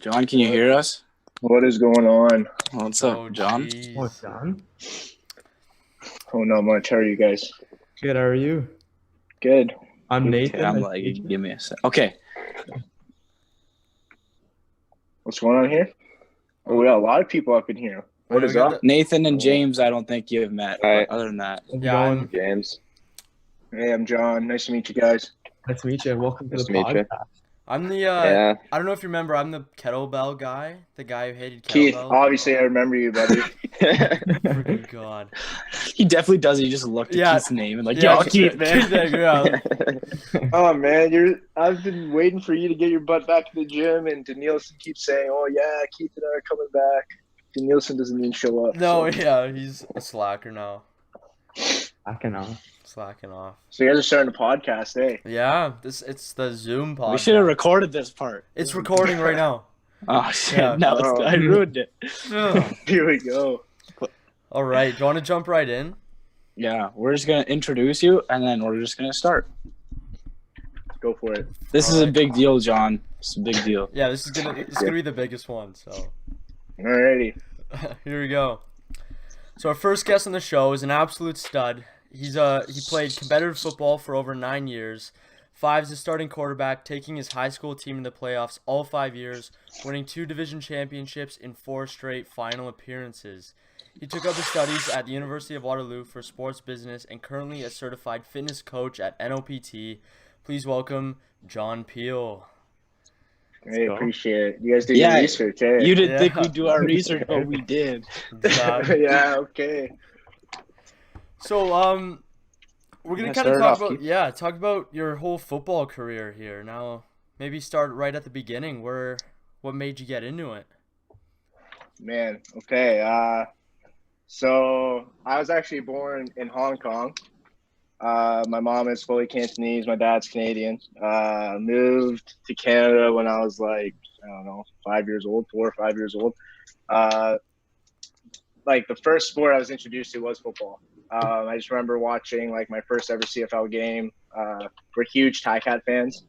John, can you hear us? What is going on? What's up, John? What's John? Oh, not much. How are you guys? Good, how are you? Good. I'm Okay, Nathan. I'm Nice to like, meet you. give me a sec. Okay, What's going on here? Oh, we got a lot of people up in here. What is up? Nathan and James, I don't think you've met. Hi. But other than that, How's it Yeah, going? I'm James. Hey, I'm John. Nice to meet you guys. Nice to meet you. Welcome to Nice the to meet you. podcast. I'm the Yeah. I don't know if you remember, I'm the kettlebell guy, the guy who hated Keith, kettlebells. obviously I remember you, buddy. Freaking God. he definitely does. He just looked at Yeah. Keith's name and like, Yeah, yo, Keith, man. Keith, yeah. Oh, man, I've been waiting for you to get your butt back to the gym, and Danielson keeps saying, oh, yeah, Keith and I are coming back. Danielson doesn't even show up. No, So, yeah, he's a slacker now. I can know. Slacking off. so you guys are starting a podcast, eh? Yeah, it's the Zoom podcast. We should have recorded this part. It's recording right now. Oh shit! Yeah. No, Oh. I ruined it. Here we go. All right, do you want to jump right in? Yeah, we're just gonna introduce you, and then we're just gonna start. Go for it. This is a Alright. big deal, John. It's a big deal. Yeah, this is gonna be the biggest one. So Alrighty. here we go. So our first guest on the show is an absolute stud. He played competitive football for over 9 years. 5 as a starting quarterback, taking his high school team in the playoffs all 5 years, winning 2 division championships in 4 straight final appearances. He took up his studies at the University of Waterloo for sports business and currently a certified fitness coach at NOPT. Please welcome John Peele. Hey, go. appreciate it. You guys did Yeah, your research, eh? You didn't Yeah. think we'd do our research, but we did. Yeah, okay. So we're gonna Yeah, kind of start talk off, about Keith. talk about your whole football career here. Now maybe start right at the beginning. What made you get into it? Man, okay. So I was actually born in Hong Kong. My mom is fully Cantonese. My dad's Canadian. Moved to Canada when I was like, I don't know, 5 years old, 4 or 5 years old. Like the first sport I was introduced to was football. I just remember watching like my first ever CFL game. We're huge Cat fans,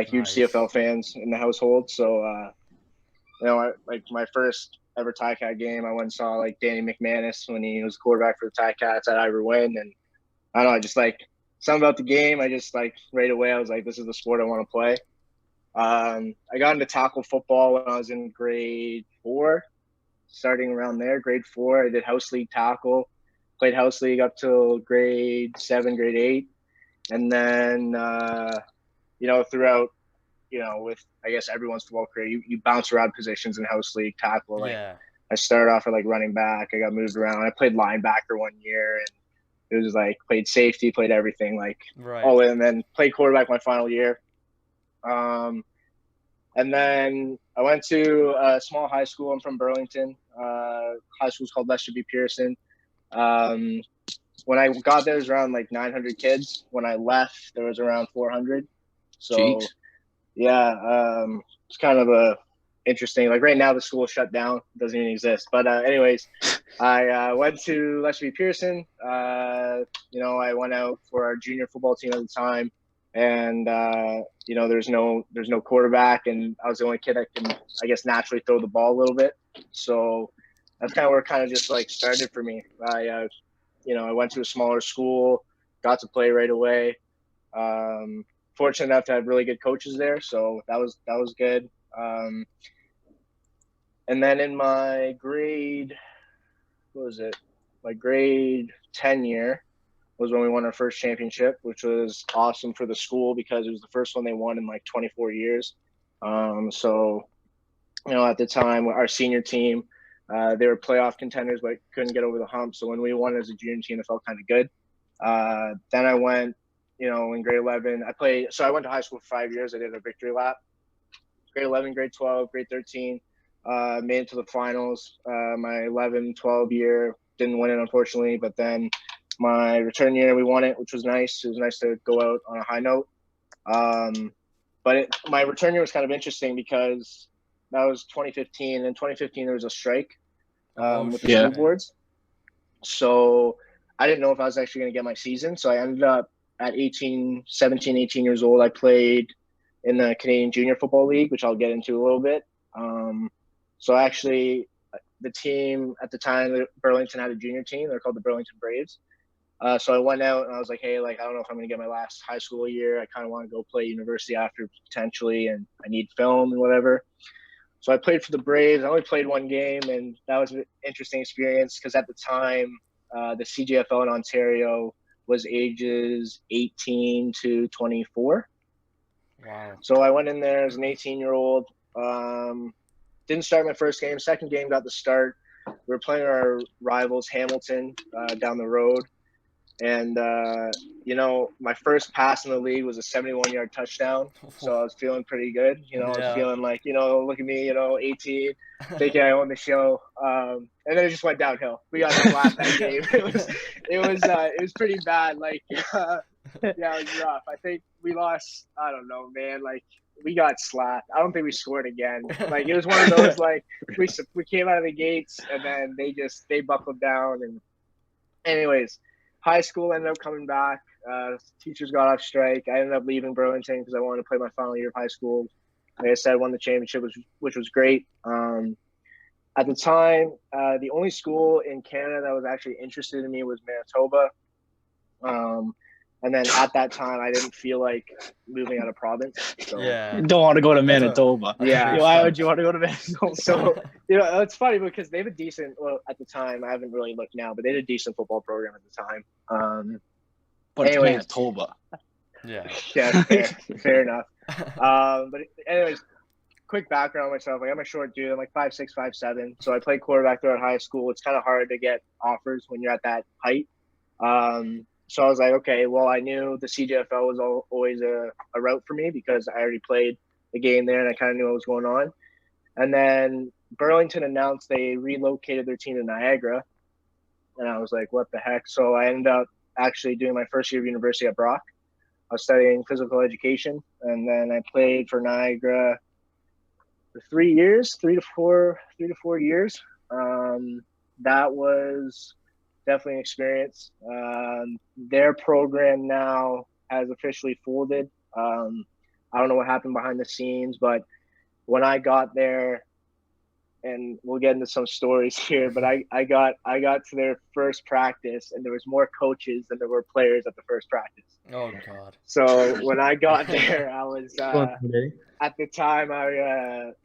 huge Nice. CFL fans in the household. So, like my first ever Cat game, I went and saw like Danny McManus when he was quarterback for the Cats at Ivor Wynn, and I don't know, I just like something about the game. I just like right away I was like, this is the sport I want to play. I got into tackle football when I was in grade 4, starting around there. Grade 4, I did house league tackle, played house league up till grade 7, grade 8, and then throughout with I guess everyone's football career, you bounce around positions in house league tackle. Like Yeah. I started off at like running back. I got moved around. I played linebacker 1 year, and it was like played safety, played everything like Right. all in, and then played quarterback my final year. And then I went to a small high school. I'm from Burlington. High school's called Lester B. Pearson. When I got there, it was around like 900 kids. When I left, there was around 400. So, Jeez. yeah, it's kind of a interesting. Like right now, the school shut down, doesn't even exist. But anyways, I went to Lester B. Pearson. I went out for our junior football team at the time, and there's no quarterback, and I was the only kid that can, I guess, naturally throw the ball a little bit. So that's kind of where it kind of just like started for me. I went to a smaller school, got to play right away. Fortunate enough to have really good coaches there, so that was good. And then in my grade, my grade 10 year was when we won our first championship, which was awesome for the school because it was the first one they won in like 24 years. So, at the time, our senior team, they were playoff contenders, but couldn't get over the hump. So when we won as a junior team, it felt kind of good. Then I went, in grade 11, I went to high school for 5 years. I did a victory lap. Grade 11, grade 12, grade 13, made it to the finals. My 11, 12 year, didn't win it, unfortunately, but then my return year, we won it, which was nice. It was nice to go out on a high note. But my return year was kind of interesting because that was 2015. In 2015, there was a strike with the school boards. So I didn't know if I was actually going to get my season. So I ended up at 17, 18 years old. I played in the Canadian Junior Football League, which I'll get into a little bit. So actually, the team at the time, Burlington had a junior team. They're called the Burlington Braves. So I went out and I was like, hey, like, I don't know if I'm going to get my last high school year. I kind of want to go play university after potentially, and I need film and whatever. So I played for the Braves. I only played one game, and that was an interesting experience because at the time, the CJFL in Ontario was ages 18 to 24. Wow. So I went in there as an 18-year-old. Didn't start my first game. Second game got the start. We were playing our rivals, Hamilton, down the road. And, my first pass in the league was a 71-yard touchdown. So I was feeling pretty good. I was feeling like, look at me, 18, thinking I own the show. And then it just went downhill. We got slapped that game. It was pretty bad. Like, yeah, it was rough. I think we lost, I don't know, man. Like, we got slapped. I don't think we scored again. Like, it was one of those, like, we came out of the gates and then they buckled down. And anyways, high school ended up coming back. Teachers got off strike. I ended up leaving Burlington because I wanted to play my final year of high school. Like I said, I won the championship, which was great. At the time, the only school in Canada that was actually interested in me was Manitoba. And then at that time, I didn't feel like moving out of province. So, Yeah. You don't want to go to Manitoba. Yeah. Why would you want to go to Manitoba? So, it's funny because they have a decent, well, at the time, I haven't really looked now, but they had a decent football program at the time. But it's anyways. Manitoba. Yeah. Yeah, fair enough. But anyways, quick background on myself. Like, I'm a short dude. I'm like 5'6", 5'7". So I played quarterback throughout high school. It's kind of hard to get offers when you're at that height. So I was like, okay, well, I knew the CJFL was always a route for me because I already played the game there and I kind of knew what was going on. And then Burlington announced they relocated their team to Niagara. And I was like, what the heck? So I ended up actually doing my first year of university at Brock. I was studying physical education. And then I played for Niagara for 3 years, 3 to 4 years. That was definitely an experience. Their program now has officially folded. I don't know what happened behind the scenes, but when I got there, and we'll get into some stories here, but I got to their first practice, and there was more coaches than there were players at the first practice. Oh God. So when I got there, I was Today. at the time,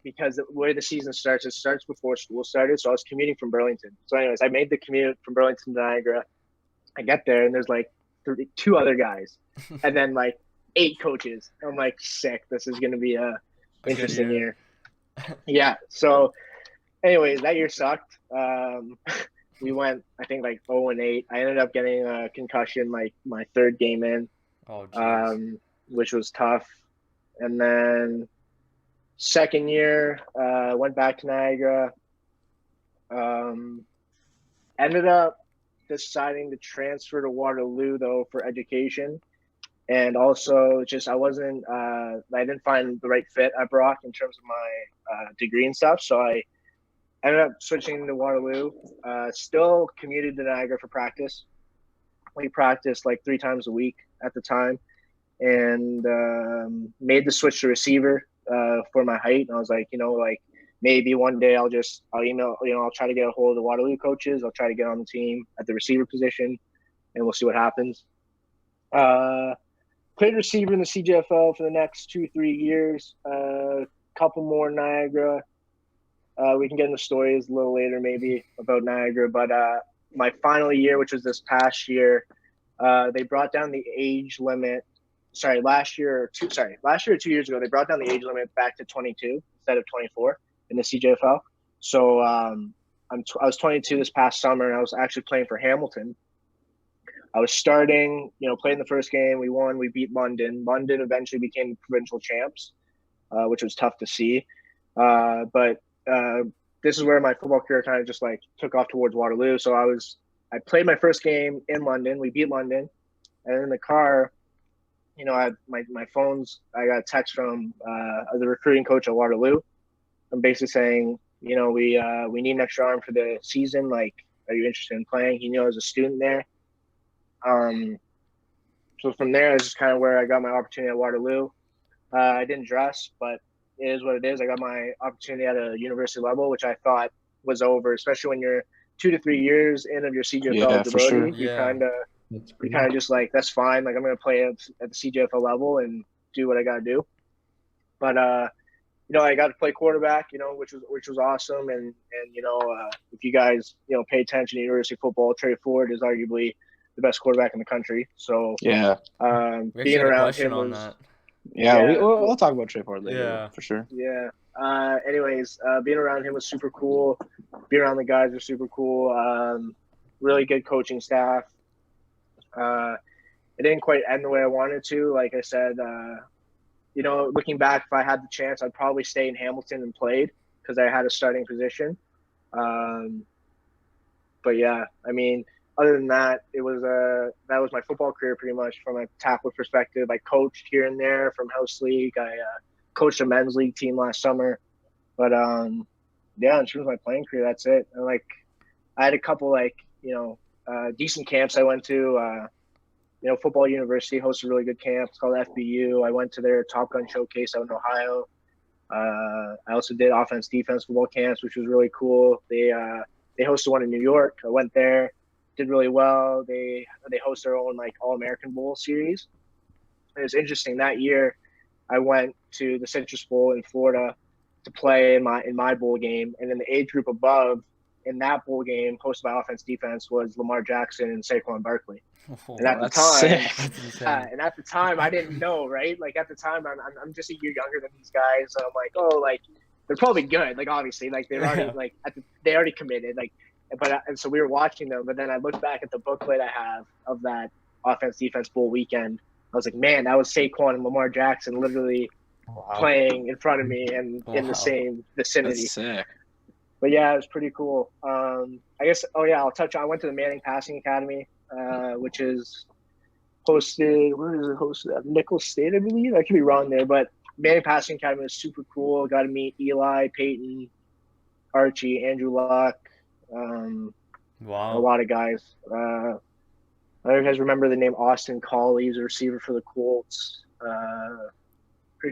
because where the season starts, it starts before school started. So I was commuting from Burlington. So anyways, I made the commute from Burlington to Niagara. I get there and there's like 2 other guys and then like 8 coaches. I'm like, sick. This is going to be a interesting year. Yeah. So anyways, that year sucked. We went, I think, like 0-8. I ended up getting a concussion my third game in, Oh, geez. which was tough. And then second year, went back to Niagara. Ended up deciding to transfer to Waterloo, though, for education. And also just I didn't find the right fit at Brock in terms of my degree and stuff. So I ended up switching to Waterloo. Still commuted to Niagara for practice. We practiced like 3 times a week at the time. And made the switch to receiver for my height. And I was like, maybe one day I'll email, I'll try to get a hold of the Waterloo coaches. I'll try to get on the team at the receiver position, and we'll see what happens. Played receiver in the CJFL for the next 2-3 years. Couple more in Niagara. We can get into stories a little later maybe about Niagara. But my final year, which was this past year, they brought down the age limit. Last year or 2 years ago, they brought down the age limit back to 22 instead of 24 in the CJFL. So I was 22 this past summer, and I was actually playing for Hamilton. I was starting, playing the first game. We won. We beat London. London eventually became provincial champs, which was tough to see. But this is where my football career kind of just like took off towards Waterloo. So I played my first game in London. We beat London, and in the car, my phone's, I got a text from the recruiting coach at Waterloo. I'm basically saying, we need an extra arm for the season. Like, are you interested in playing? He knew I was a student there. So from there, this is kind of where I got my opportunity at Waterloo. I didn't dress, but, it is what it is. I got my opportunity at a university level, which I thought was over, especially when you're 2 to 3 years in of your CJFL Yeah, for sure. eligibility. Yeah. You're kind of just like, that's fine. Like, I'm going to play at the CJFL level and do what I got to do. But, I got to play quarterback, which was awesome. And if you guys, pay attention to university football, Trey Ford is arguably the best quarterback in the country. So, Yeah. We actually being had a around question him on was, that. Yeah, Yeah. we'll talk about Trey Ford later. Yeah. For sure. yeah. Being around him was super cool. Being around the guys was super cool. Really good coaching staff. It didn't quite end the way I wanted to. Like I said, looking back, if I had the chance, I'd probably stay in Hamilton and played because I had a starting position. But yeah, I mean, other than that, that was my football career pretty much from a tackle perspective. I coached here and there from house league. I coached a men's league team last summer. But in terms of my playing career, that's it. And I had a couple decent camps I went to. Football University hosts a really good camp. It's called FBU. I went to their Top Gun Showcase out in Ohio. I also did defense football camps, which was really cool. They hosted one in New York. I went there, did really well. They host their own All-American Bowl series. And it's interesting, that year I went to the Citrus Bowl in Florida to play in my bowl game, and in the age group above in that bowl game hosted by offense defense was Lamar Jackson and Saquon Barkley. And at the time, I didn't know, right? Like at the time, I'm just a year younger than these guys. So I'm like, they're probably good. Like obviously, they're already they already committed. And so we were watching them. But then I looked back at the booklet I have of that offense defense bowl weekend. I was like, man, that was Saquon and Lamar Jackson literally playing in front of me and in the same vicinity. That's sick. But yeah, it was pretty cool. I guess. I'll touch on. I went to the Manning Passing Academy. Which is hosted. Where is it hosted at? Nicholls State, I believe. I could be wrong there, but Manning Passing Academy was super cool. Got to meet Eli, Peyton, Archie, Andrew Luck. Wow. A lot of guys. I don't know if you guys remember the name Austin Collie. He's a receiver for the Colts.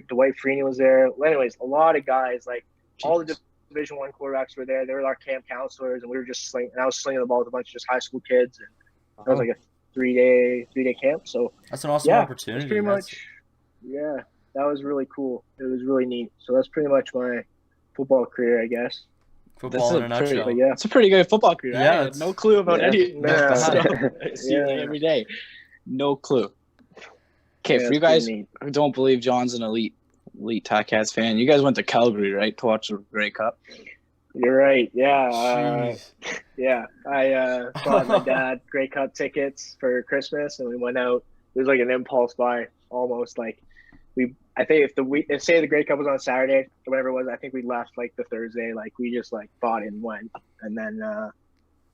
Dwight Freeney was there. Well, anyways, a lot of guys. All the Division I quarterbacks were there. They were our camp counselors, and we were just I was slinging the ball with a bunch of just high school kids, and it was like a three-day camp. So that's an awesome opportunity. Pretty much, yeah, that was really cool. It was really neat. So that's pretty much my football career, I guess. Football in a nutshell. But yeah, it's a pretty good football career. Yeah, I had no clue about any stuff. I see Yeah. every day. No clue. Okay, Yeah, for you guys pretty neat. who don't believe John's an elite Ticats fan, you guys went to Calgary, right, to watch the Grey Cup? You're right. Yeah. Jeez. Yeah. I bought my dad Grey Cup tickets for Christmas, and we went out. It was like an impulse buy, almost. I think if say the Grey Cup was on Saturday or whatever it was, I think we left the Thursday. We just bought it and went, and then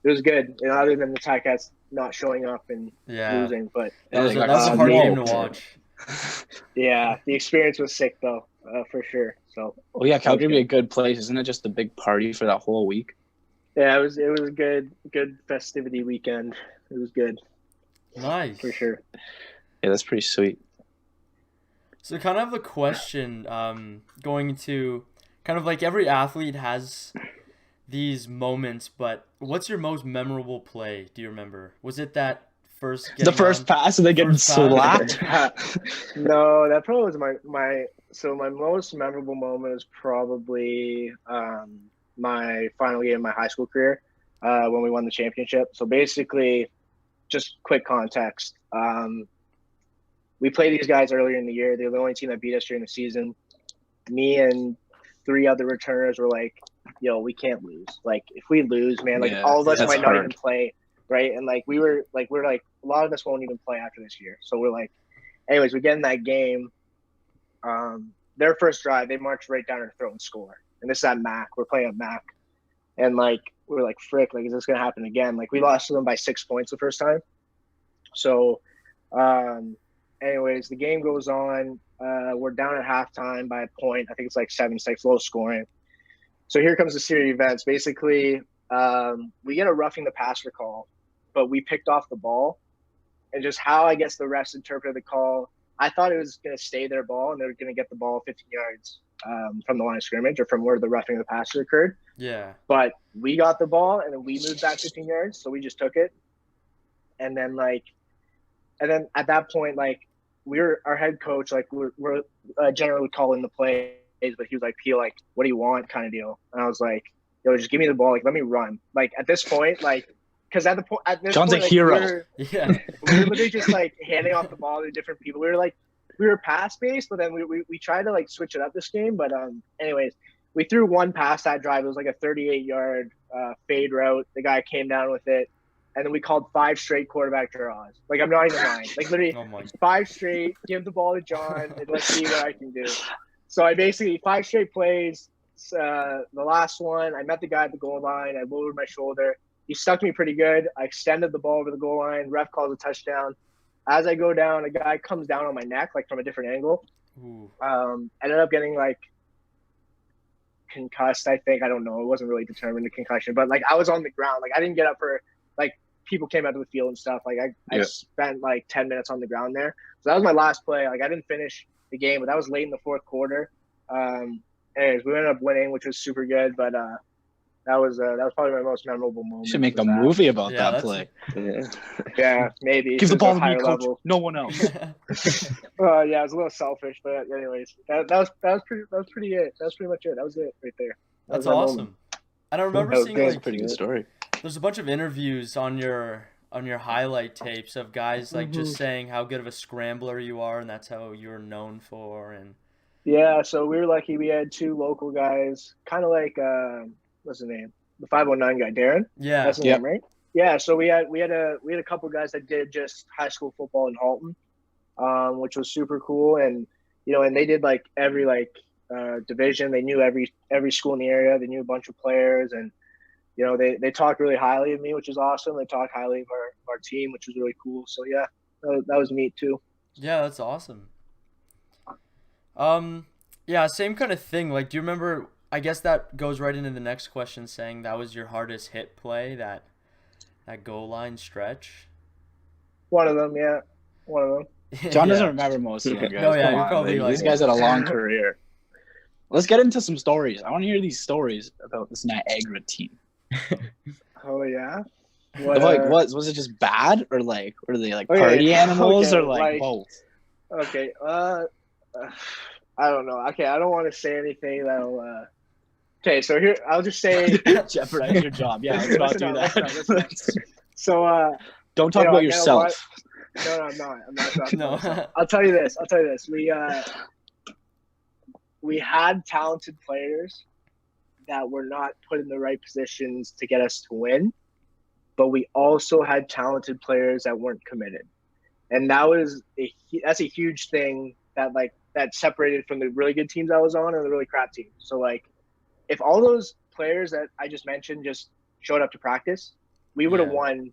it was good. Other than the Ticats not showing up and losing, but that was a hard game to watch. Yeah, the experience was sick though, for sure. So. Oh yeah, Calgary would be a good place, isn't it? Just a big party for that whole week. Yeah, it was a good festivity weekend. It was good. Nice. For sure. Yeah, that's pretty sweet. So kind of a question, going to kind of every athlete has these moments, but what's your most memorable play? Do you remember? Was it that first pass and they getting slapped? No, that probably was my most memorable moment is probably my final game of my high school career when we won the championship. So basically, just quick context. We played these guys earlier in the year. They were the only team that beat us during the season. Me and 3 other returners were like, yo, we can't lose. If we lose, man, all of us might not even play, right? And we're a lot of us won't even play after this year. So we're anyways, we get in that game. Their first drive, they marched right down our throat and score. And this is at MAC. We're playing at MAC. And we're frick, is this gonna happen again? We lost to them by 6 points the first time. So anyways, the game goes on. We're down at halftime by a point. I think it's 7-6, low scoring. So here comes the series of events. Basically, we get a roughing the passer call, but we picked off the ball. And just how I guess the refs interpreted the call, I thought it was going to stay their ball and they were going to get the ball 15 yards. from the line of scrimmage or from where the roughing the passer occurred. Yeah. But we got the ball and then we moved back 15 yards, so we just took it. And then at that point, like our head coach, like we're generally calling the plays, but he was like, Peele, like, what do you want, kind of deal. And I was like, yo, just give me the ball, like let me run. Like at this point, like because at this John's point, a hero. We Yeah. were literally just like handing off the ball to different people. We were pass based, but then we tried to like switch it up this game. But anyways, we threw one pass that drive. It was like a 38-yard fade route. The guy came down with it. And then we called 5 straight quarterback draws. Like, I'm not even lying. Like, literally, Oh my. 5 straight, give the ball to John, and let's see what I can do. So I basically, 5 straight plays. The last one, I met the guy at the goal line. I lowered my shoulder. He stuck me pretty good. I extended the ball over the goal line. Ref calls a touchdown. As I go down, a guy comes down on my neck, like, from a different angle. Ooh. Ended up getting, like, concussed, I think. I don't know. It wasn't really determined, the concussion. But, like, I was on the ground. Like, I didn't get up for, like, people came out to the field and stuff. Like I spent like 10 minutes on the ground there. So that was my last play. Like I didn't finish the game, but that was late in the fourth quarter. Anyways, we ended up winning, which was super good. But that was probably my most memorable moment. You should make a was that. movie about Yeah, that that's- play. Yeah, maybe. Give the It's ball a to me, higher coach. level. No one else. Yeah, it was a little selfish, but anyways, that was pretty it. That was pretty much it. That was it right there. That That's was my awesome. moment. And I remember That was seeing good. like Pretty good story. there's a bunch of interviews on your highlight tapes of guys like just Mhm. saying how good of a scrambler you are and that's how you're known for and Yeah, so we were lucky. We had 2 local guys, kind of like what's his name, the 509 guy, Darren. yeah. That's his Yep. name, right? Yeah. So we had a couple guys that did just high school football in Halton, which was super cool. And and they did like every division. They knew every school in the area. They knew a bunch of players, and they talked really highly of me, which is awesome. They talked highly of our team, which was really cool. So yeah, that was neat too. Yeah, that's awesome. Yeah, same kind of thing. Like, do you remember? I guess that goes right into the next question, saying that was your hardest hit play, that goal line stretch. One of them, yeah, one of them. John doesn't Yeah. remember most of them, guys. No, yeah, Come you're on. probably These like- guys had a long career. Let's get into some stories. I want to hear these stories about this Niagara team. Oh yeah. Was it just bad, or like were they like Okay, party animals, okay, or like like- both? Okay. I don't know. Okay, I don't want to say anything that'll. Okay, so here I'll just say. Jeopardize your job. Yeah, let's not do Listen up, that. So Don't talk You know, about you know yourself. no, I'm not. I'm not talking about myself. No. I'll tell you this. We had talented players that were not put in the right positions to get us to win, but we also had talented players that weren't committed, and that's a huge thing that separated from the really good teams I was on and the really crap teams. So like, if all those players that I just mentioned just showed up to practice, we would have Yeah. won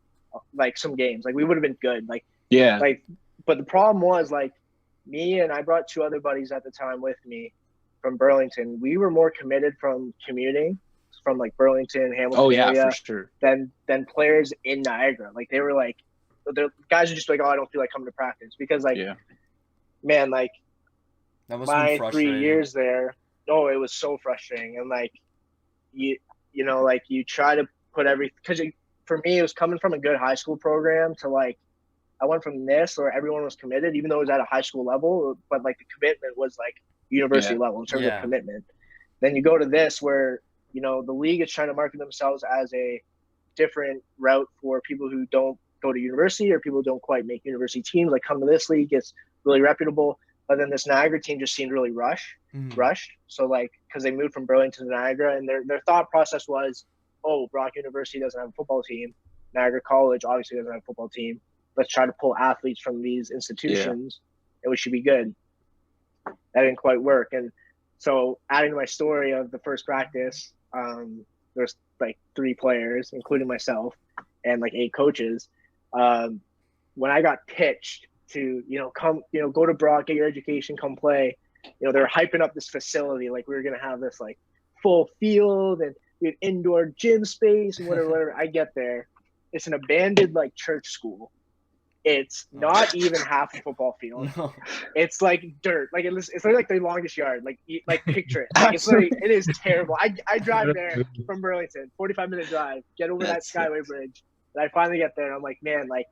like some games. Like we would have been good. Yeah. But the problem was like me and I brought 2 other buddies at the time with me from Burlington. We were more committed from commuting from like Burlington, Hamilton Oh yeah, area for sure. than players in Niagara. Like they were like, the guys are just like, oh, I don't feel like coming to practice because like, Yeah. man, like That must have my been 3 frustrating. years there, it was so frustrating. And like, you try to put because for me, it was coming from a good high school program to like, I went from this where everyone was committed, even though it was at a high school level, but like the commitment was like university level in terms Yeah. of commitment. Then you go to this where, the league is trying to market themselves as a different route for people who don't go to university or people who don't quite make university teams. Like come to this league, it's really reputable. But then this Niagara team just seemed really rushed. So like, because they moved from Burlington to Niagara, and their thought process was, oh, Brock University doesn't have a football team. Niagara College obviously doesn't have a football team. Let's try to pull athletes from these institutions, and we should be good. That didn't quite work. And so adding to my story of the first practice, there's like 3 players, including myself, and like 8 coaches. When I got pitched to, come, go to Brock, get your education, come play, they're hyping up this facility. Like we were going to have this like full field and we had indoor gym space and whatever. I get there. It's an abandoned like church school. It's not even half a football field. No. It's like dirt. Like it's like the longest yard. Like picture it. Like it's like it is terrible. I drive there from Burlington, 45-minute drive, get over that Skyway Bridge, and I finally get there and I'm like, man, like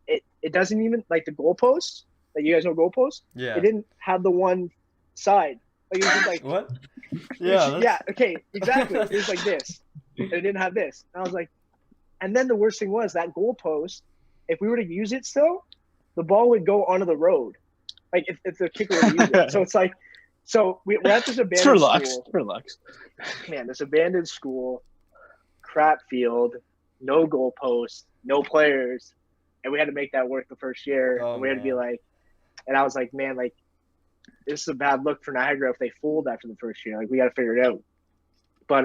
it doesn't even like the goalpost. Like you guys know goalpost? Yeah. It didn't have the one side. Like it was just like What? Yeah. yeah, okay, exactly. It was like this. And it didn't have this. And I was like, and then the worst thing was that goalpost, if we were to use it still, the ball would go onto the road. Like if the kicker were to use it. So it's like, so we're at this abandoned school. For Lux. Man, this abandoned school, crap field, no goalpost, no players. And we had to make that work the first year. Oh, and we had to be like, and I was like, man, like, this is a bad look for Niagara if they fooled after the first year. Like, we got to figure it out. But,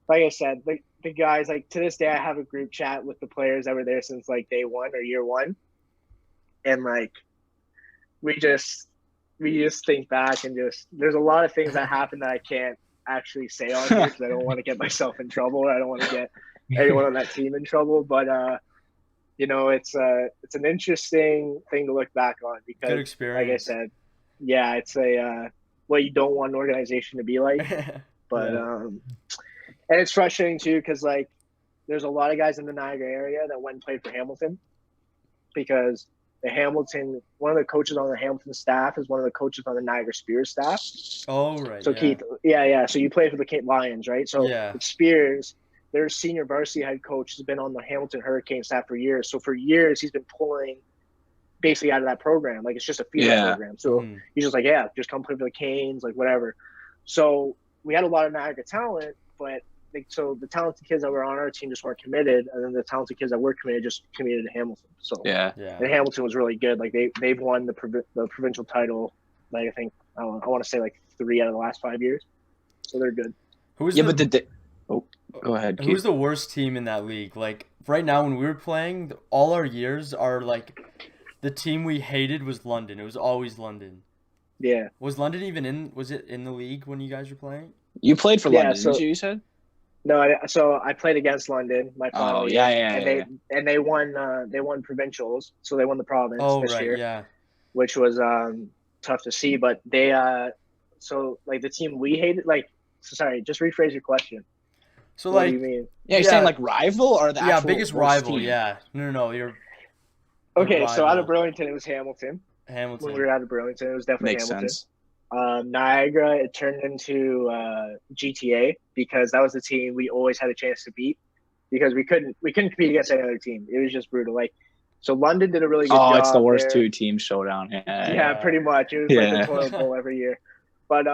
like I said, the guys, like, to this day, I have a group chat with the players that were there since, like, day one or year one. And, like, we just think back and just, there's a lot of things that happen that I can't actually say on here because I don't want to get myself in trouble or I don't want to get anyone on that team in trouble. But, you know, it's an interesting thing to look back on because, Good experience. like I said, yeah, it's what you don't want an organization to be like. But and it's frustrating too because like there's a lot of guys in the Niagara area that went and played for Hamilton because one of the coaches on the Hamilton staff is one of the coaches on the Niagara Spears staff. Oh right. So Keith, yeah. So you play for the Cape Lions, right? So Spears, their senior varsity head coach, has been on the Hamilton Hurricane staff for years. So for years he's been pulling basically out of that program. Like it's just a feeder program. So he's just like, yeah, just come play for the Canes, like whatever. So we had a lot of Niagara talent, but so the talented kids that were on our team just weren't committed, and then the talented kids that were committed just committed to Hamilton. So and Hamilton was really good. Like they've won the provincial title. Like I think I want to say like 3 out of the last 5 years. So they're good. Go ahead. Keith. Who's the worst team in that league? Like right now, when we were playing, all our years are like the team we hated was London. It was always London. Yeah. Was London even in? Was it in the league when you guys were playing? You played for London, didn't you? You said. No, I played against London my final year. And they won provincials, so they won the province this year. Yeah. Which was tough to see, but they so like the team we hated, like, so sorry, just rephrase your question. So what like, do you mean? Yeah, you're saying like rival or the actual biggest rival. team? Yeah, no, you're okay. So out of Burlington, it was Hamilton. When we were out of Burlington, it was definitely Makes Hamilton. Sense. Niagara, it turned into GTA because that was the team we always had a chance to beat because we couldn't compete against any other team. It was just brutal. Like, so London did a really good job. Oh, it's the worst there. 2-team showdown. Yeah, pretty much. It was like the toilet bowl every year. But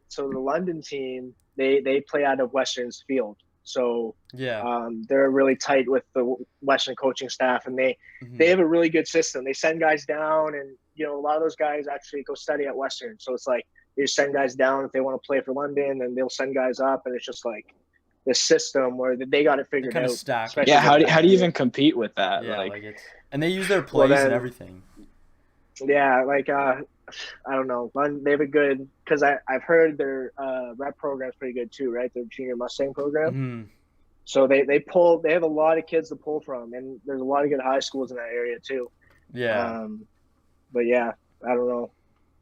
so the London team, they play out of Western's field. So they're really tight with the Western coaching staff, and they have a really good system. They send guys down, and you know a lot of those guys actually go study at Western. So it's like they send guys down if they want to play for London, and they'll send guys up, and it's just like this system where they got it figured out. Stacked. Yeah, how do you even compete with that? Yeah, like it's, and they use their plays and everything. Yeah, like I don't know. They have a good because I've heard their rep program's pretty good too, right? Their junior Mustang program. Mm-hmm. So they have a lot of kids to pull from, and there's a lot of good high schools in that area too. Yeah. But yeah, I don't know.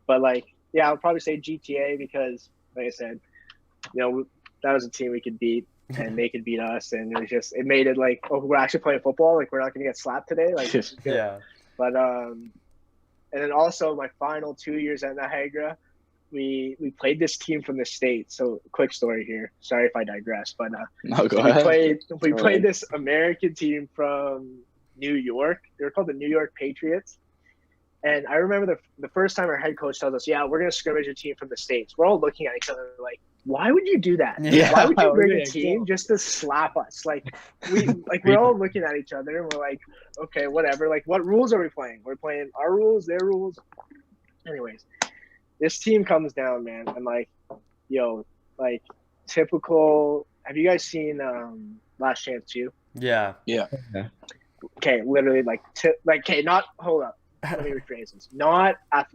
But like, yeah, I'll probably say GTA because, like I said, you know, that was a team we could beat, and they could beat us, and it made it like, oh, we're actually playing football. Like we're not going to get slapped today. Like this is good. Yeah. But and then also my final 2 years at Niagara, we played this team from the States. So quick story here. Sorry if I digress, but no, go ahead. We played this American team from New York. They were called the New York Patriots. And I remember the first time our head coach tells us, yeah, we're going to scrimmage a team from the States. We're all looking at each other like, why would you do that? Yeah, why would you bring a team just to slap us? Like we're all looking at each other and we're like, okay, whatever. Like, what rules are we playing? We're playing our rules, their rules. Anyways, this team comes down, man, and like, yo, like typical. Have you guys seen Last Chance 2? Yeah. Okay, literally okay, not hold up. Let me rephrase this. Not as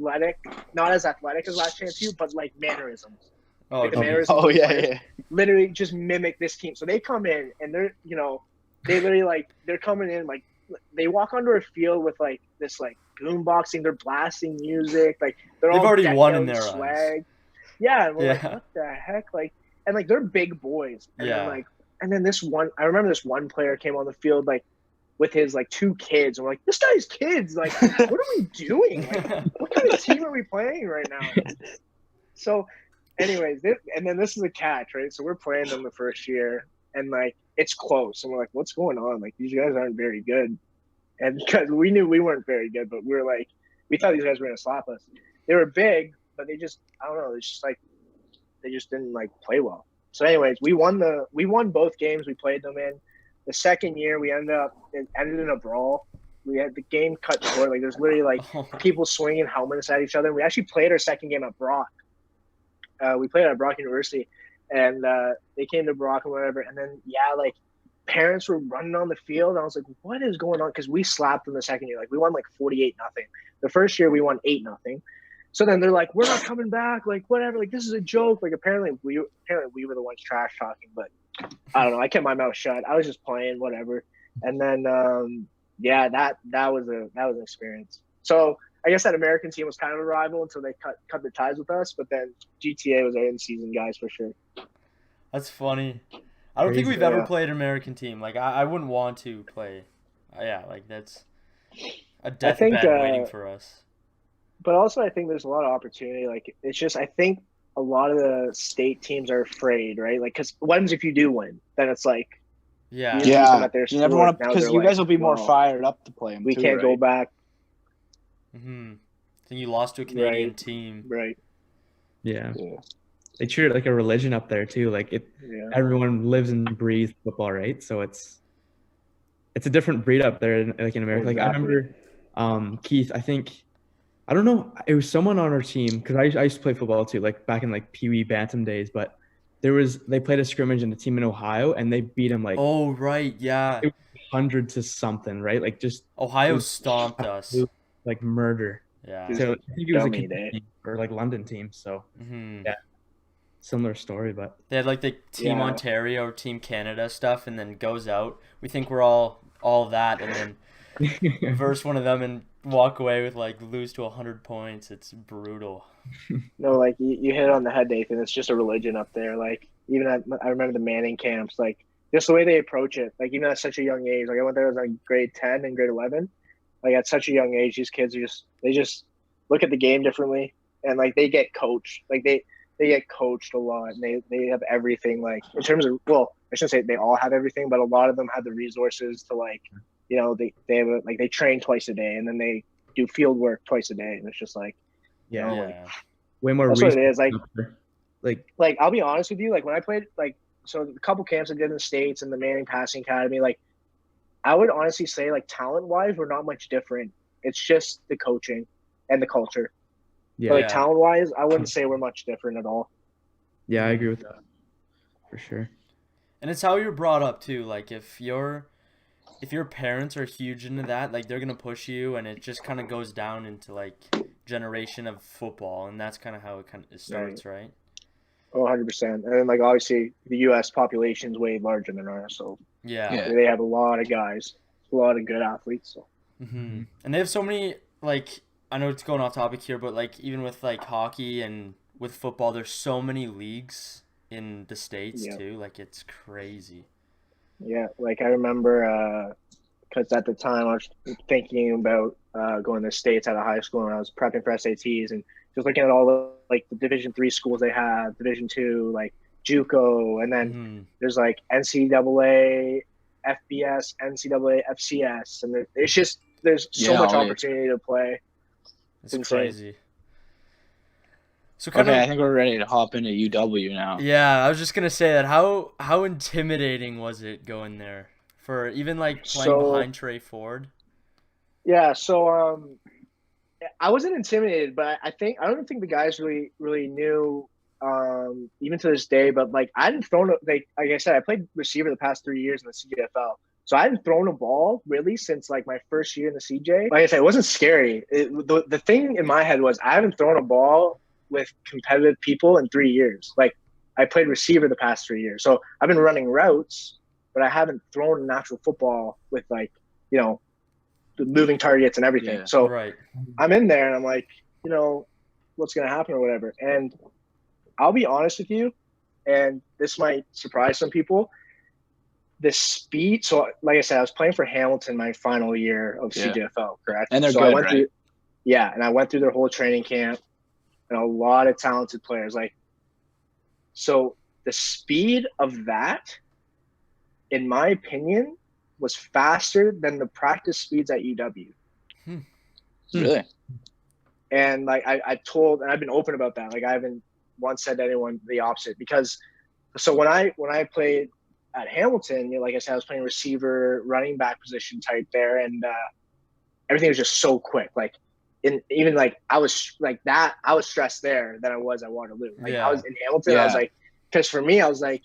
athletic as Last Chance 2, but like mannerisms. Yeah. Literally just mimic this team. So they come in and they're, you know, they're coming in like they walk onto a field with like this like boomboxing, they're blasting music, like they're They've all already decked won out in their eyes. swag. Yeah, and we're like, Yeah. what the heck? Like, and like they're big boys. And Yeah. then like, and then I remember this one player came on the field like with his like 2 kids, and we're like, this guy's kids, like, what are we doing? Like, what kind of team are we playing right now? So, anyways, and then this is a catch, right? So we're playing them the first year, and like it's close, and we're like, what's going on? Like these guys aren't very good, and because we knew we weren't very good, but we were like, we thought these guys were gonna slap us. They were big, but they just, I don't know, it's just like they just didn't like play well. So, anyways, we won both games we played them in. The second year, it ended in a brawl. We had the game cut short. Like there's literally like people swinging helmets at each other. We actually played our second game at Brock. We played at Brock University, and they came to Brock and whatever. And then like parents were running on the field. I was like, what is going on? Because we slapped them the second year. Like we won like 48-0. The first year we won 8-0. So then they're like, we're not coming back. Like whatever. Like this is a joke. Like apparently we were the ones trash talking, but I don't know. I kept my mouth shut. I was just playing whatever. And then that was an experience. So I guess that American team was kind of a rival until they cut their ties with us. But then GTA was our in-season guys for sure. That's funny. I don't think Crazy. we've ever played an American team. Like I wouldn't want to play. Yeah, like that's a deathbed waiting for us. But also, I think there's a lot of opportunity. Like it's just, I think a lot of the state teams are afraid, right? Like, because what happens if you do win? Then it's like, Yeah. you beat them at their You never sport. want to, Now because they're you like, guys will be more "Well, fired up to play them. we can't go back." Mm-hmm. Then you lost to a Canadian Right. team. Right. Yeah. Yeah. They treat it like a religion up there too. Like Yeah. everyone lives and breathes football, right? So it's a different breed up there, like in America. Like I Exactly. remember, Keith. I don't know. It was someone on our team because I used to play football too, like back in like Pee Wee Bantam days. But they played a scrimmage in a team in Ohio and they beat them like Oh right, yeah. 100 to something, right? Like just Ohio it was stomped us. like murder. Yeah. So I think it was a Dummy Kentucky day. team or like London team. So Mm-hmm. Yeah. Similar story, but They had like the Team Yeah. Ontario or Team Canada stuff, and then goes out. We think we're all that, and then verse one of them and walk away with like lose to 100 points. It's brutal. No, like you hit it on the head, Nathan. It's just a religion up there. Like even I remember the Manning camps, like just the way they approach it. Like even at such a young age, like I went there, I was like grade 10 and grade 11. Like at such a young age, these kids are they just look at the game differently, and like they get coached. Like they get coached a lot, and they have everything. Like in terms of, well, I shouldn't say they all have everything, but a lot of them have the resources to like, you know, they have like they train twice a day, and then they do field work twice a day, and it's just like, yeah, Oh, Yeah. way more that's what it is. resources up there. Like I'll be honest with you, like when I played, like, so a couple camps I did in the States and the Manning Passing Academy, like I would honestly say like talent wise, we're not much different. It's just the coaching and the culture. yeah, But like Yeah. talent wise, I wouldn't say we're much different at all. yeah, I agree with that for sure. And it's how you're brought up too. Like if your parents are huge into that, like they're gonna push you, and it just kind of goes down into like generation of football, and that's kind of how it kind of starts, right? Oh, 100%. And then like obviously the U.S. population is way larger than ours, so Yeah. they have a lot of guys, a lot of good athletes. So Mm-hmm. And they have so many, like, I know it's going off topic here, but like even with like hockey and with football, there's so many leagues in the States Yeah. too. Like it's crazy. yeah, like I remember because at the time I was thinking about going to the States out of high school, and I was prepping for SATs and just looking at all the like the Division III schools they have, Division II, like JUCO, and then Mm-hmm. there's like NCAA, FBS, NCAA, FCS, and it's just there's so Yeah, much all it is. opportunity to play. It's insane. crazy. So kind Okay, I of, think we're ready to hop into UW now. yeah, I was just gonna say that. How intimidating was it going there for even like playing So- behind Trey Ford? Yeah, so I wasn't intimidated, but I don't think the guys really knew even to this day. But like I hadn't thrown like I said, I played receiver the past 3 years in the CFL, so I hadn't thrown a ball really since like my first year in the CJ. Like I said, it wasn't scary. The thing in my head was I haven't thrown a ball with competitive people in 3 years. Like I played receiver the past 3 years, so I've been running routes, but I haven't thrown an actual football with like, you know, the moving targets and everything. Yeah. So Right. I'm in there and I'm like, what's going to happen or whatever. And I'll be honest with you, and this might surprise some people. The speed. So, like I said, I was playing for Hamilton my final year of CJFL, correct? And they're so good, I went right? and I went through their whole training camp, and a lot of talented players. Like, so the speed of that, in my opinion, was faster than the practice speeds at UW. Really? And like I've told, and I've been open about that. Like I haven't once said to anyone the opposite, because so when I played at Hamilton, like I said, I was playing receiver, running back position type there, and everything was just so quick. Like even like I was stressed there than I was at Waterloo. Like I was in Hamilton, I was like, because for me, I was like,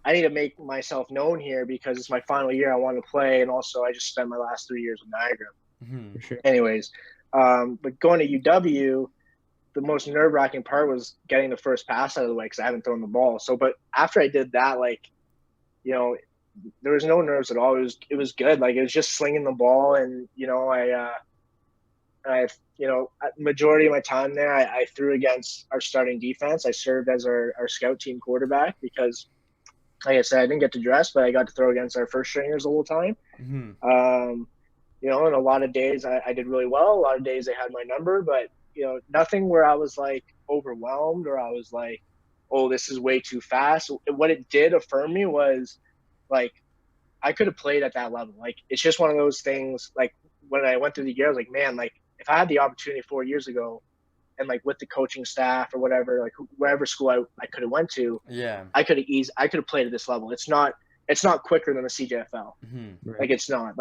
I need to make myself known here because it's my final year. I want to play, and also I just spent my last 3 years with Niagara. For sure. Anyways, but going to UW, the most nerve-wracking part was getting the first pass out of the way because I haven't thrown the ball. So, but after I did that, like, there was no nerves at all. It was good. Like it was just slinging the ball, and majority of my time there, I threw against our starting defense. I served as our scout team quarterback because, like I said, I didn't get to dress, but I got to throw against our first stringers the whole time. And a lot of days I did really well. A lot of days they had my number, but nothing where I was like overwhelmed or I was like, oh, this is way too fast. What it did affirm me was like, I could have played at that level. Like, it's just one of those things. Like when I went through the year, I was like, man, like if I had the opportunity 4 years ago and like with the coaching staff or whatever, like wherever school I could have went to, I could have played at this level. It's not quicker than the CJFL. Right. Like it's not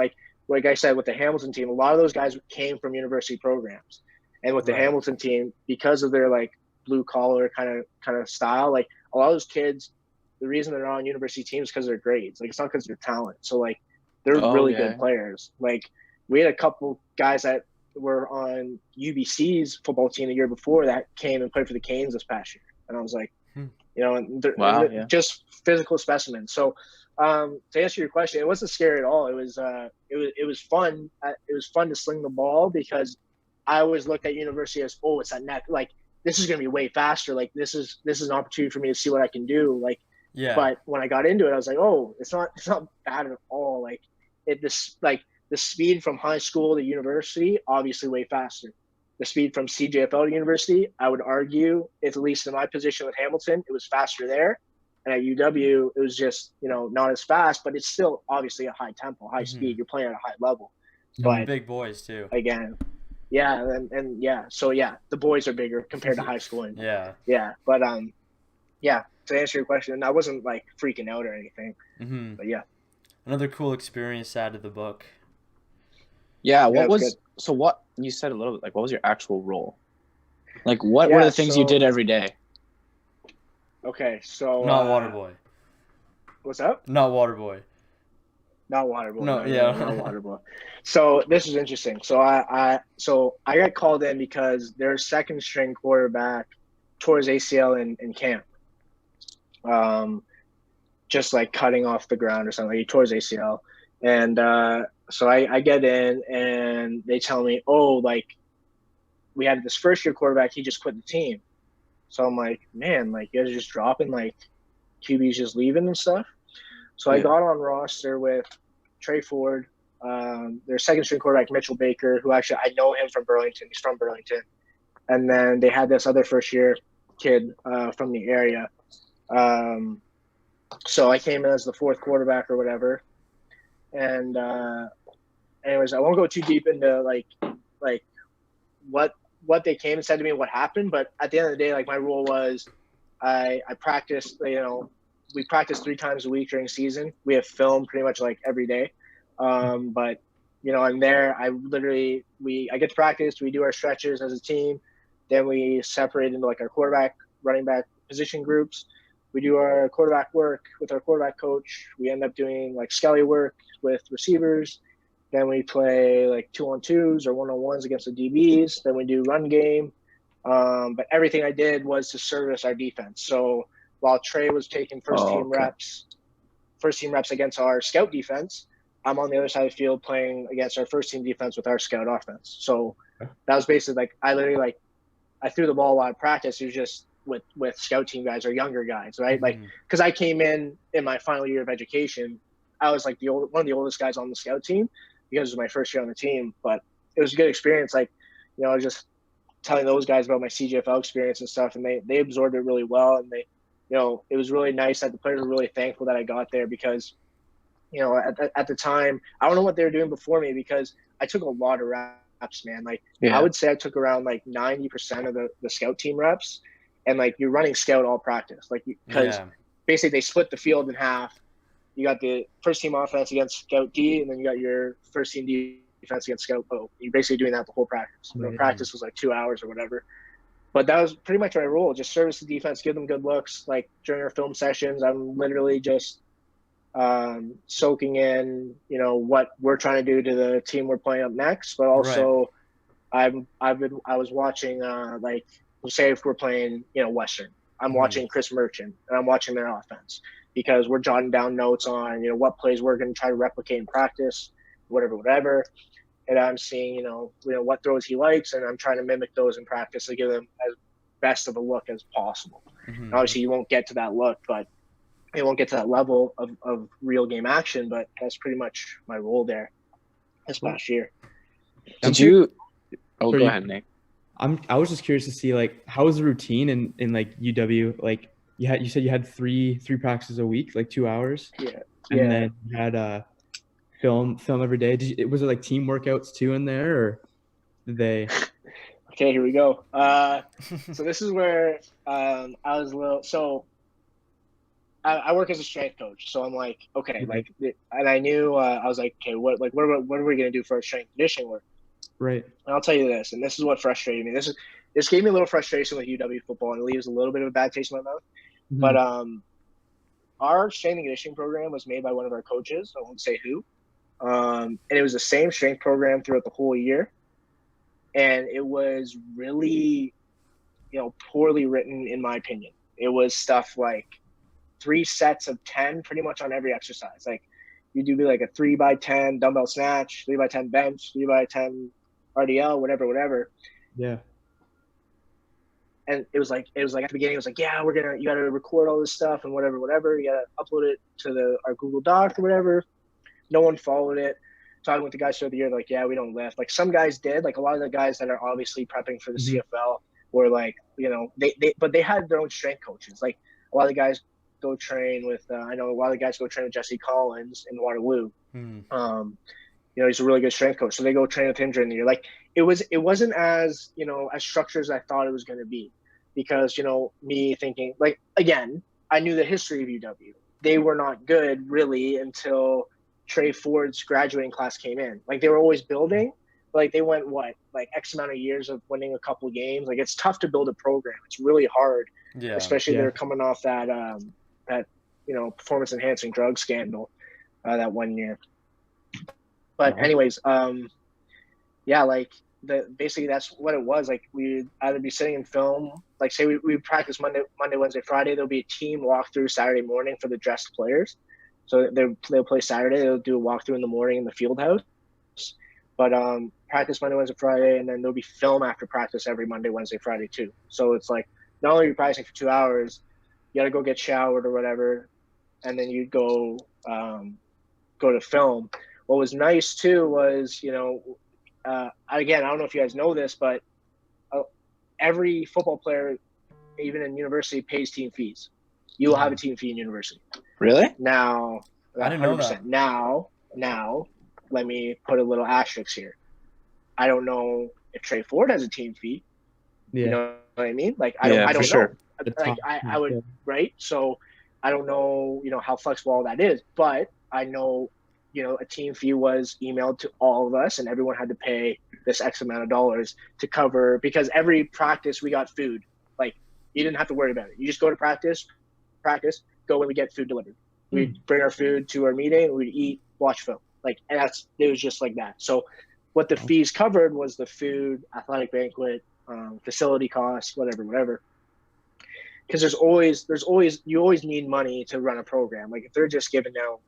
like I said, with the Hamilton team, a lot of those guys came from university programs. And with the Hamilton team, because of their like blue collar kind of style, like a lot of those kids, the reason they're not on university teams is because of their grades. Like it's not because of their talent. So like they're really good players. Like we had a couple guys that were on UBC's football team the year before that came and played for the Canes this past year. And I was like, just physical specimens. So to answer your question, it wasn't scary at all. It was fun. It was fun to sling the ball because I always looked at university as, oh, it's that neck. Like this is going to be way faster. Like this is an opportunity for me to see what I can do. Like, but when I got into it, I was like, oh, it's not bad at all. Like the speed from high school to university, obviously way faster. The speed from CJFL to university, I would argue, at least in my position with Hamilton, it was faster there. And at UW, it was just, not as fast, but it's still obviously a high tempo, high speed. You're playing at a high level. But big boys too. Again, So the boys are bigger compared to high school. And, but to answer your question, I wasn't like freaking out or anything. But another cool experience out of the book. Yeah. What you said a little bit, like, what was your actual role? Like, what were the things you did every day? Okay, so not Waterboy. What's up? Not Waterboy. Not Waterboy. No, not Waterboy. So this is interesting. So I got called in because their second string quarterback tore his ACL in camp. Just like cutting off the ground or something. He tore his ACL, and so I get in and they tell me, oh, like we had this first year quarterback, he just quit the team. So I'm like, man, like you guys are just dropping like QBs just leaving and stuff. So I got on roster with Trey Ford, their second string quarterback, Mitchell Baker, who actually I know him from Burlington. He's from Burlington. And then they had this other first year kid from the area. So I came in as the fourth quarterback or whatever. And anyways, I won't go too deep into like what they came and said to me and what happened, but at the end of the day, like my role was I practiced, we practice 3 times a week during season. We have film pretty much like every day. But I'm there, I get to practice, we do our stretches as a team. Then we separate into like our quarterback, running back position groups. We do our quarterback work with our quarterback coach. We end up doing like skelly work with receivers. Then we play like 2-on-2s or 1-on-1s against the DBs. Then we do run game. But everything I did was to service our defense. So while Trey was taking first team reps against our scout defense, I'm on the other side of the field playing against our first team defense with our scout offense. So that was basically like I literally I threw the ball a lot of practice. It was just with scout team guys or younger guys, right? Like because I came in my final year of education, I was like one of the oldest guys on the scout team because it was my first year on the team. But it was a good experience. Like, you know, I was just telling those guys about my CGFL experience and stuff, and they absorbed it really well. And they, you know, it was really nice that the players were really thankful that I got there because, you know, at the time, I don't know what they were doing before me because I took a lot of reps, man. Like I would say I took around like 90% of the scout team reps, and like you're running scout all practice, like because basically they split the field in half. You got the first team offense against scout D, and then you got your first team defense against scout O. You're basically doing that the whole practice. The practice was like 2 hours or whatever. But that was pretty much my role. Just service the defense, give them good looks. Like during our film sessions, I'm literally just soaking in, you know, what we're trying to do to the team we're playing up next. But also, I was watching like say if we're playing, you know, Western, I'm watching Chris Merchant and I'm watching their offense because we're jotting down notes on, you know, what plays we're going to try to replicate in practice, whatever. And I'm seeing, you know, what throws he likes, and I'm trying to mimic those in practice to give them as best of a look as possible. Obviously, you won't get to that look, but it won't get to that level of real game action. But that's pretty much my role there this past year. Did you? Oh, go ahead, Nick. I was just curious to see like how was the routine in like UW? Like you said you had three practices a week, like 2 hours. And then you had film every day. Was it like team workouts too in there, or did they? Okay, here we go. So this is where I was a little. So I work as a strength coach, so I'm like, okay, like, and I knew I was like, okay, what are we gonna do for our strength conditioning work? Right. And I'll tell you this, and this is what frustrated me. This gave me a little frustration with UW football, and it leaves a little bit of a bad taste in my mouth. But our strength and conditioning program was made by one of our coaches. I won't say who. And it was the same strength program throughout the whole year. And it was really, you know, poorly written, in my opinion. It was stuff like 3 sets of 10 pretty much on every exercise. Like you do like a 3x10 dumbbell snatch, 3x10 bench, 3x10 RDL, whatever. Yeah. And it was like at the beginning, it was like, yeah, you got to record all this stuff and whatever. You got to upload it to our Google Doc or whatever. No one followed it. Talking with the guys throughout the year, like, yeah, we don't lift. Like some guys did. Like a lot of the guys that are obviously prepping for the CFL were like, you know, but they had their own strength coaches. Like a lot of the guys go train with. I know a lot of the guys go train with Jesse Collins in Waterloo. You know, he's a really good strength coach. So they go train with him during the year. Like it wasn't as, you know, as structured as I thought it was going to be, because, you know, me thinking like, again, I knew the history of UW. They were not good really until Trey Ford's graduating class came in. Like they were always building, but like they went like X amount of years of winning a couple of games. Like it's tough to build a program. It's really hard, especially they're coming off that you know, performance enhancing drug scandal that one year. But anyways, like basically that's what it was. Like we'd either be sitting in film, like say we practice Monday, Wednesday, Friday. There'll be a team walkthrough Saturday morning for the dressed players. So they'll play Saturday. They'll do a walkthrough in the morning in the field house. But practice Monday, Wednesday, Friday, and then there'll be film after practice every Monday, Wednesday, Friday too. So it's like not only are you practicing for 2 hours, you got to go get showered or whatever, and then you go to film. What was nice too was, you know, again, I don't know if you guys know this, but every football player, even in university, pays team fees. You will have a team fee in university. Really? Now, I didn't know that. Now, let me put a little asterisk here. I don't know if Trey Ford has a team fee. Yeah. You know what I mean? Like I don't know. Sure. Like I would, right? So I don't know, you know, how flexible all that is, but I know, you know, a team fee was emailed to all of us, and everyone had to pay this X amount of dollars to cover, because every practice we got food. Like you didn't have to worry about it. You just go to practice, go when we get food delivered. We'd bring our food to our meeting, we'd eat, watch film. Like, and it was just like that. So what the fees covered was the food, athletic banquet, facility costs, whatever. Because you always need money to run a program. Like if they're just giving out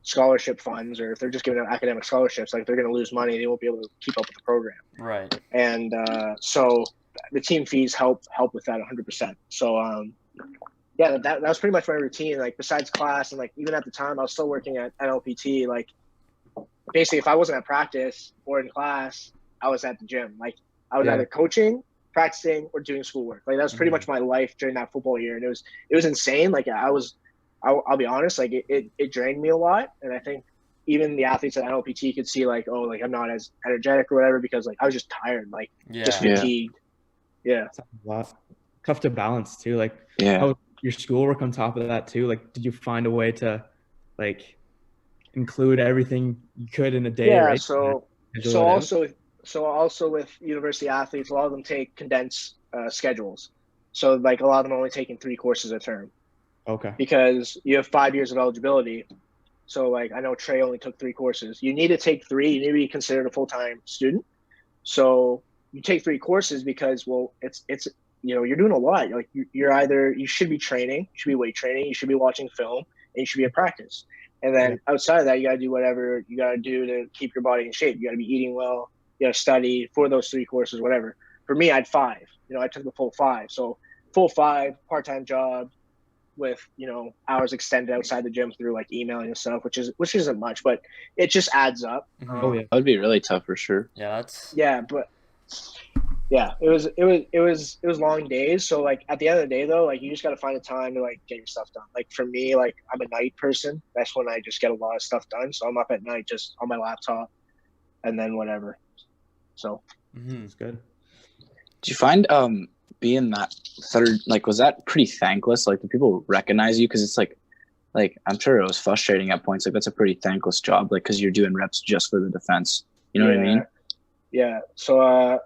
scholarship funds, or if they're just giving out academic scholarships, like they're going to lose money. They won't be able to keep up with the program. Right. And so the team fees help with that 100%. So yeah, that was pretty much my routine. Like besides class, and like even at the time I was still working at NLPT. Like basically, if I wasn't at practice or in class, I was at the gym. Like I was either coaching, practicing, or doing schoolwork. Like that was pretty much my life during that football year, and it was insane. Like I'll be honest, like it drained me a lot, and I think even the athletes at NLPT could see like, oh, like I'm not as energetic or whatever because like I was just tired, like just fatigued. Yeah. It's a lot. Tough to balance too. Like how your schoolwork on top of that too. Like, did you find a way to like include everything you could in a day? Yeah. Right? So also with university athletes, a lot of them take condensed schedules. So like a lot of them are only taking 3 courses a term. Okay. Because you have 5 years of eligibility. So like I know Trey only took 3 courses. You need to take 3. You need to be considered a full-time student. So you take 3 courses because, well, it's you're doing a lot. Like you should be training, you should be weight training, you should be watching film, and you should be at practice. And then outside of that, you got to do whatever you got to do to keep your body in shape. You got to be eating well. You got to study for those 3 courses, whatever. For me, I had 5. I took the full 5. So full 5, part-time job, with hours extended outside the gym through like emailing and stuff, which isn't much, but it just adds up. That would be really tough for sure. But it was long days. So like at the end of the day though, like you just got to find a time to like get your stuff done. Like for me, like I'm a night person. That's when I just get a lot of stuff done. So I'm up at night just on my laptop and then whatever. So it's good. Do you find being that third, like, was that pretty thankless? Like, do people recognize you? Because it's like I'm sure it was frustrating at points. Like, that's a pretty thankless job, like, because you're doing reps just for the defense. You know what I mean? Yeah. So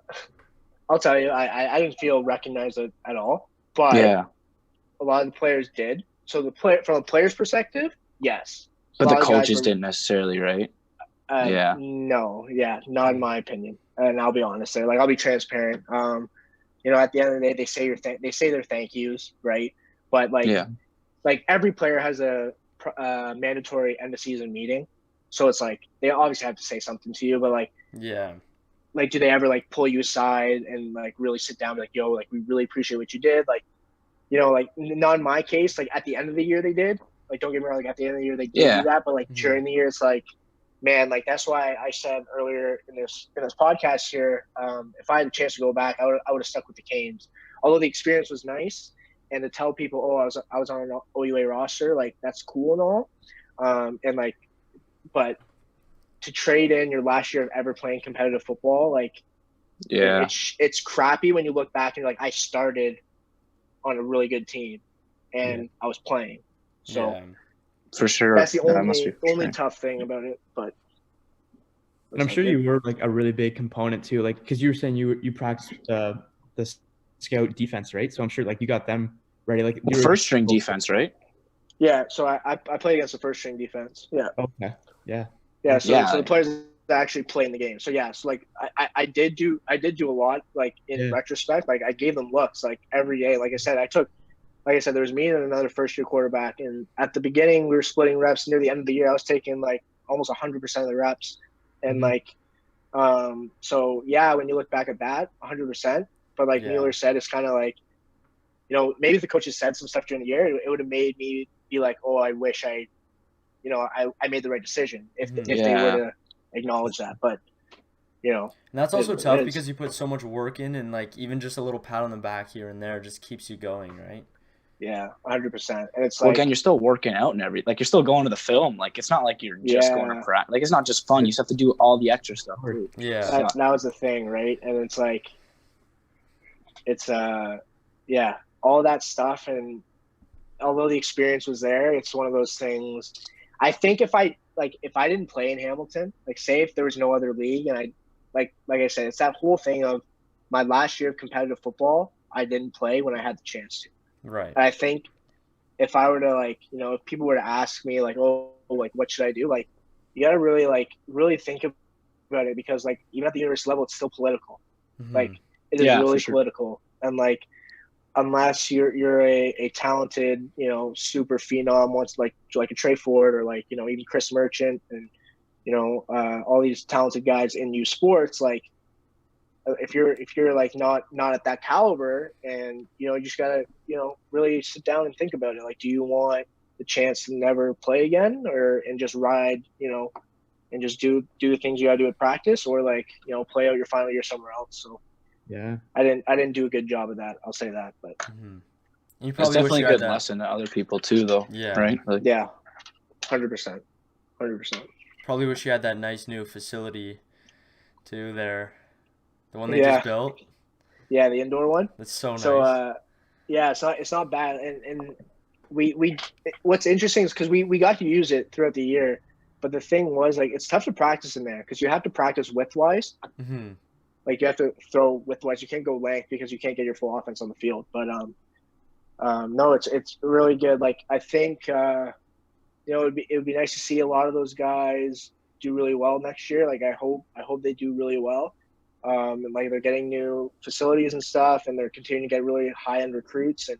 I'll tell you, I didn't feel recognized at all, but a lot of the players did. So from a player's perspective, yes. But the coaches didn't necessarily, right? No, not in my opinion. And I'll be honest there. Like, I'll be transparent. At the end of the day, they say their thank yous, right? But like every player has a mandatory end of season meeting, so it's like they obviously have to say something to you. But like, like do they ever like pull you aside and like really sit down and be like, yo, like we really appreciate what you did? Like, like not in my case. Like at the end of the year they did. Like don't get me wrong. Like at the end of the year they did do that, but like during the year it's like, man, like that's why I said earlier in this podcast here, if I had a chance to go back, I would have stuck with the Canes. Although the experience was nice, and to tell people, oh, I was on an OUA roster, like that's cool and all, and like, but to trade in your last year of ever playing competitive football, like, it's crappy when you look back and you're like, I started on a really good team, and I was playing, so. Yeah. For sure. That's the only tough thing about it, but. And I'm sure you were like a really big component too, like because you were saying you practiced the scout defense, right? So I'm sure like you got them ready, like first string defense, right? Yeah. So I played against the first string defense. Yeah. Okay. Yeah. Yeah. So the players that actually play in the game. So yeah. So like I did do a lot, like in retrospect. Like I gave them looks like every day. Like I said, there was me and another first-year quarterback. And at the beginning, we were splitting reps. Near the end of the year, I was taking, like, almost 100% of the reps. And, so, yeah, when you look back at that, 100%. But, like Mueller said, it's kind of like, maybe if the coaches said some stuff during the year, it would have made me be like, oh, I wish I made the right decision if they were to acknowledge that. But, And that's also tough because you put so much work in, and, like, even just a little pat on the back here and there just keeps you going, right? Yeah, 100%. And it's like, again, you're still working out and everything. Like, you're still going to the film. Like, it's not like you're just going to practice. Like, it's not just fun. You just have to do all the extra stuff. Yeah. That was the thing, right? And it's like, it's all that stuff. And although the experience was there, it's one of those things. I think if I didn't play in Hamilton, like, say if there was no other league, and I, like I said, it's that whole thing of my last year of competitive football, I didn't play when I had the chance to. Right. And I think if I were to, like, if people were to ask me, like, oh, like, what should I do? Like, you got to really think about it, because, like, even at the university level, it's still political. Like, it is really political. And, like, unless you're a talented, super phenom, once like a Trey Ford or like, even Chris Merchant and, all these talented guys in youth sports, like if you're like not at that caliber, and you just gotta really sit down and think about it. Like, do you want the chance to never play again, and just ride, and just do the things you gotta do at practice, or like play out your final year somewhere else? So Yeah, I didn't do a good job of that, I'll say that. But You It's probably wish definitely you a had good that. lesson to other people too, though. Yeah. Right? Like, yeah, 100%. Probably wish you had that nice new facility too there. The one they Yeah. just built. Yeah, the indoor one. That's so nice. So yeah, it's not bad. And we what's interesting is because we got to use it throughout the year, but the thing was, like, it's tough to practice in there because you have to practice widthwise. Mm-hmm. Like, you have to throw widthwise. You can't go length because you can't get your full offense on the field. But no, it's really good. Like, I think it would be nice to see a lot of those guys do really well next year. Like, I hope they do really well. And like, they're getting new facilities and stuff, and they're continuing to get really high end recruits. And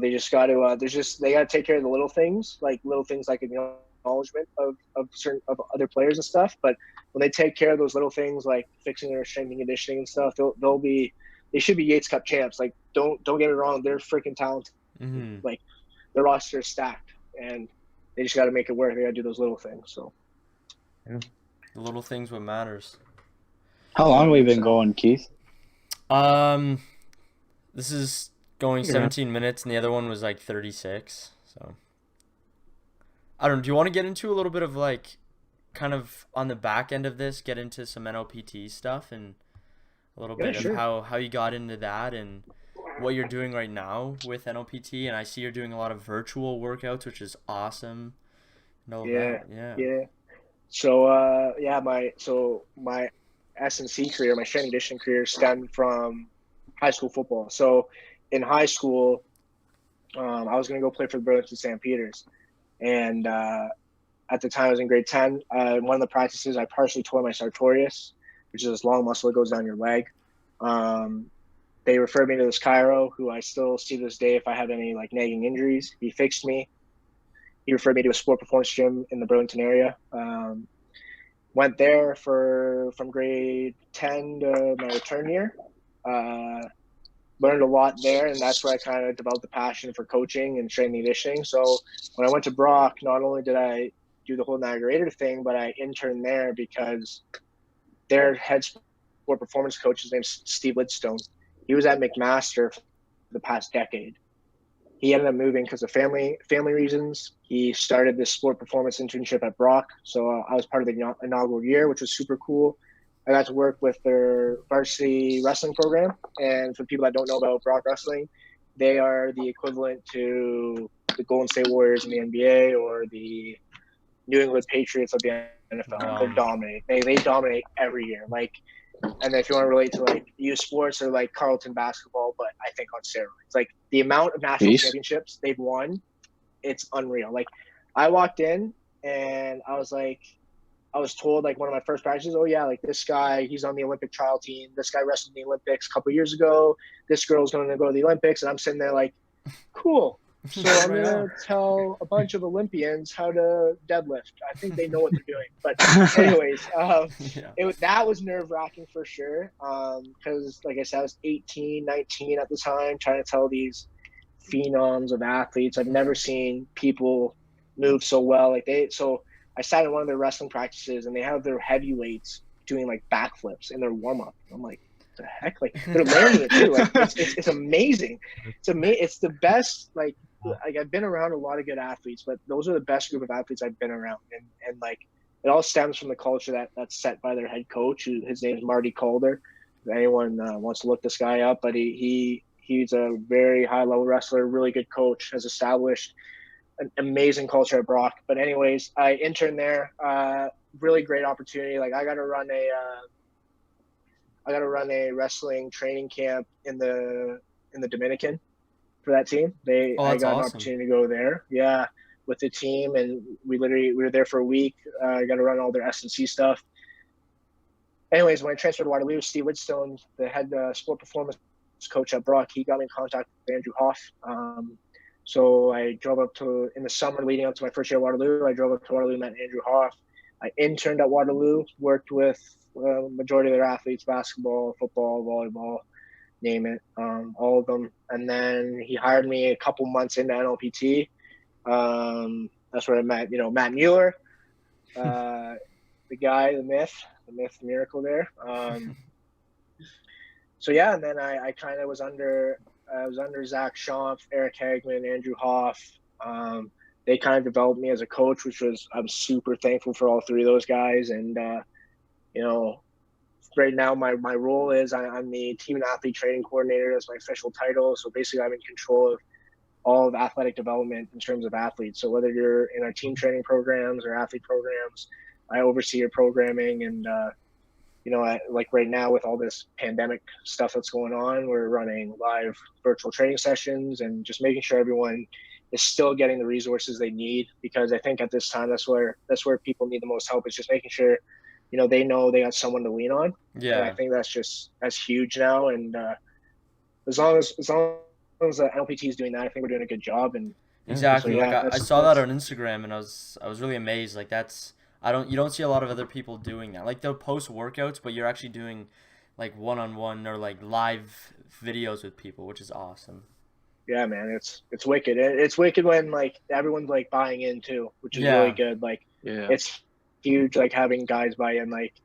they just got to they got to take care of the little things like acknowledgement of certain of other players and stuff. But when they take care of those little things, like fixing their strength and conditioning and stuff, they should be Yates Cup champs. Like, don't get me wrong, they're freaking talented. Mm-hmm. Like, their roster is stacked, and they just got to make it work. They got to do those little things. So The little things what matters. how long have we been going, Keith? This is going 17 minutes, and the other one was like 36. So I don't know. Do you want to get into a little bit of like, kind of on the back end of this, get into some NLPT stuff and a little bit sure. of how you got into that and what you're doing right now with NLPT? And I see you're doing a lot of virtual workouts, which is awesome. Yeah. Yeah. So my S&C career, my strength and conditioning career, stemmed from high school football. So in high school, I was going to go play for the Burlington St. Peters. And at the time I was in grade 10. One of the practices, I partially tore my sartorius, which is this long muscle that goes down your leg. They referred me to this chiro, who I still see to this day if I have any like nagging injuries. He fixed me. He referred me to a sport performance gym in the Burlington area. Went there from grade 10 to my return year. Learned a lot there, and that's where I kind of developed the passion for coaching and strength and conditioning. So when I went to Brock, not only did I do the whole Niagara thing, but I interned there because their head sport performance coach, his name's Steve Lidstone. He was at McMaster for the past decade. He ended up moving because of family reasons. He started this sport performance internship at Brock. So I was part of the inaugural year, which was super cool. I got to work with their varsity wrestling program. And for people that don't know about Brock Wrestling, they are the equivalent to the Golden State Warriors in the NBA or the New England Patriots of the NFL. Wow. They dominate. They dominate every year. Like, and if you want to relate to like youth sports or like Carleton basketball, but I think on steroids. Like, the amount of national championships they've won, it's unreal. Like, I walked in and I was told, like, one of my first practices, oh yeah, like, this guy, he's on the Olympic trial team. This guy wrestled in the Olympics a couple years ago. This girl's going to go to the Olympics. And I'm sitting there like, cool. So I'm going to tell a bunch of Olympians how to deadlift. I think they know what they're doing. But anyways, that was nerve-wracking for sure. Because, like I said, I was 18, 19 at the time, trying to tell these phenoms of athletes. I've never seen people move so well. So I sat in one of their wrestling practices, and they have their heavyweights doing like backflips in their warm-up. I'm like, what the heck? Like, they're landing it too. Like, it's amazing. It's the best. Like, I've been around a lot of good athletes, but those are the best group of athletes I've been around. And like, it all stems from the culture that's set by their head coach. His name is Marty Calder. If anyone wants to look this guy up, but he's a very high level wrestler, really good coach, has established an amazing culture at Brock. But anyways, I interned there. Really great opportunity. Like, I got to run a wrestling training camp in the Dominican for that team. I got an opportunity to go there. Yeah, with the team, and we were there for a week. I got to run all their S&C stuff. Anyways, when I transferred to Waterloo, Steve Lidstone, the head sport performance coach at Brock, he got me in contact with Andrew Hoff. So I drove up to, in the summer leading up to my first year at Waterloo, I drove up to Waterloo, met Andrew Hoff. I interned at Waterloo, worked with majority of their athletes, basketball, football, volleyball, name it, all of them. And then he hired me a couple months into NLPT. That's where I met, Matt Mueller, the guy, the myth, the miracle there. So yeah, and then I kind of was under Zach Schompf, Eric Hagman, Andrew Hoff. They kind of developed me as a coach, I'm super thankful for all three of those guys. And right now my role is I'm the team and athlete training coordinator. That's my official title. So basically I'm in control of all of athletic development in terms of athletes. So whether you're in our team training programs or athlete programs, I oversee your programming. And like right now with all this pandemic stuff that's going on, we're running live virtual training sessions and just making sure everyone is still getting the resources they need, because I think at this time that's where people need the most help, is just making sure they know they got someone to lean on. Yeah, and I think that's huge now. And as long as the NLPT is doing that, I think we're doing a good job. And exactly. so, yeah, I saw that on Instagram, and I was really amazed. Like you don't see a lot of other people doing that. Like they'll post workouts, but you're actually doing like one-on-one or like live videos with people, which is awesome. Yeah, man, it's wicked. It's wicked when like everyone's like buying in too, which is really good. Like it's huge, like having guys buy in. Like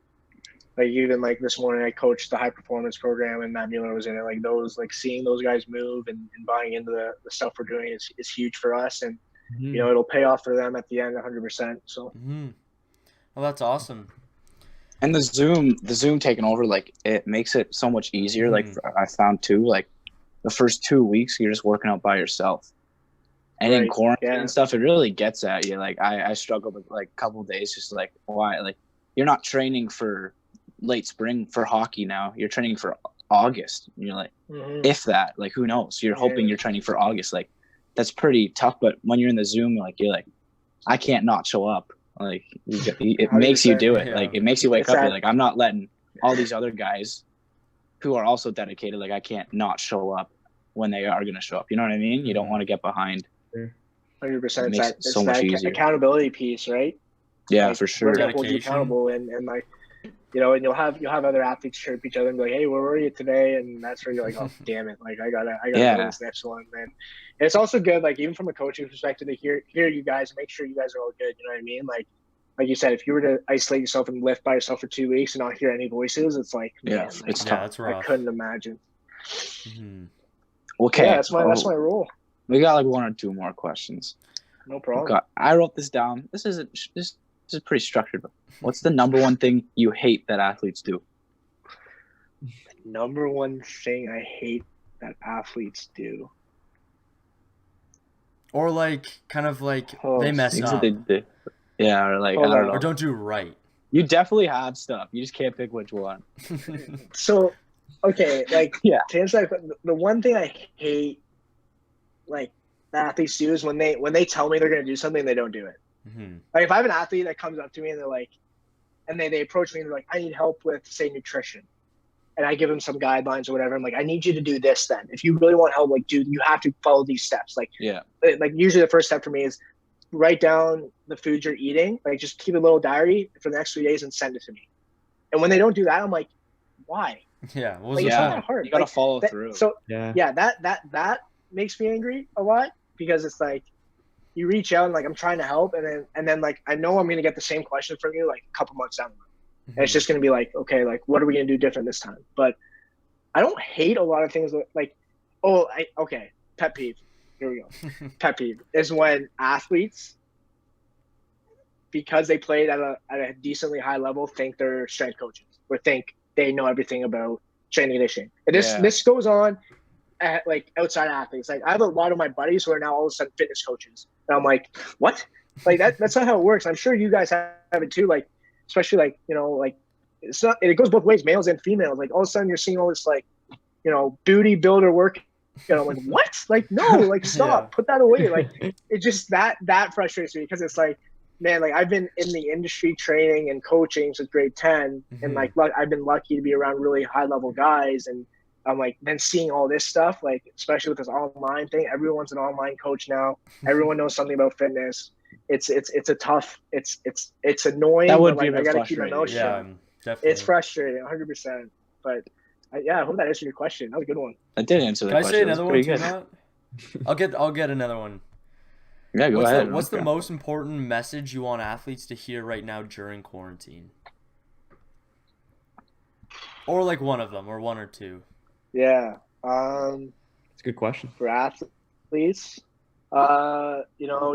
even like this morning I coached the high performance program and Matt Mueller was in it. Like those, like seeing those guys move and buying into the stuff we're doing is huge for us. And it'll pay off for them at the end 100%. So well, that's awesome. And the Zoom taking over, like it makes it so much easier. Like I found too, like the first 2 weeks you're just working out by yourself, and in quarantine and stuff, it really gets at you. Like I struggled with like a couple of days, just like why, like you're not training for late spring for hockey now, you're training for August, and you're like if that, like who knows, you're hoping you're training for August. Like that's pretty tough. But when you're in the Zoom, like you're like, I can't not show up. Like it makes you do it. Like it makes you wake up. You're like, I'm not letting all these other guys who are also dedicated, like I can't not show up when they are going to show up. You know what I mean? You don't want to get behind. 100%. It's so much easier. Accountability piece, right? Yeah, like, for sure. We're going to hold you accountable, and like, and you'll have other athletes chirp each other and be like, hey, where were you today? And that's where you're like, oh, damn it. Like I gotta do this next one, man. And it's also good, like even from a coaching perspective, to hear you guys, make sure you guys are all good. You know what I mean? Like you said, if you were to isolate yourself and lift by yourself for 2 weeks and not hear any voices, it's like, man, it's tough. That's rough. I couldn't imagine. Okay. Yeah, that's my rule. We got like one or two more questions. No problem. I wrote this down. This is pretty structured. But what's the number one thing you hate that athletes do? Number one thing I hate that athletes do. Or like, kind of like they mess up. Yeah, or like, I don't know. Or don't do right. You definitely have stuff. You just can't pick which one. So, okay, like, to answer that, the one thing I hate, like, that athletes do is when they tell me they're going to do something, they don't do it. Like, if I have an athlete that comes up to me and they're like, and they approach me and they're like, I need help with, say, nutrition. And I give them some guidelines or whatever. I'm like, I need you to do this then. If you really want help, like, dude, you have to follow these steps. Like, like usually the first step for me is write down the foods you're eating. Like, just keep a little diary for the next 3 days and send it to me. And when they don't do that, I'm like, why? Yeah. It's not that hard. You got to follow through. So that makes me angry a lot, because it's like, you reach out and like, I'm trying to help. And then like, I know I'm going to get the same question from you, like a couple months down the road. And it's just going to be like, okay, like, what are we going to do different this time? But I don't hate a lot of things like, pet peeve. Here we go. Pet peeve is when athletes, because they played at a decently high level, think they're strength coaches or think they know everything about strength and conditioning. And this goes on at like outside athletes. Like, I have a lot of my buddies who are now all of a sudden fitness coaches. And I'm like, what? Like that's not how it works. I'm sure you guys have it too. Like, especially like, like it's not, it goes both ways, males and females. Like all of a sudden you're seeing all this like, booty builder work. I'm like, what? Like, no, like stop, put that away. Like, it just that frustrates me, because it's like, man, like I've been in the industry training and coaching since grade 10, and like I've been lucky to be around really high level guys, and I'm like, then seeing all this stuff, like especially with this online thing, everyone's an online coach now. Everyone knows something about fitness. It's a tough. It's annoying. That would but, be like, a bit I gotta keep my mouth frustrating. shut. Yeah, definitely. It's frustrating, 100%. But I hope that answered your question. That was a good one. That did answer the Can I question. say That's another one pretty too, good. Matt? I'll get another one. Yeah, go ahead. What's the most important message you want athletes to hear right now during quarantine? Or like one of them, or one or two. Yeah. It's a good question. For athletes,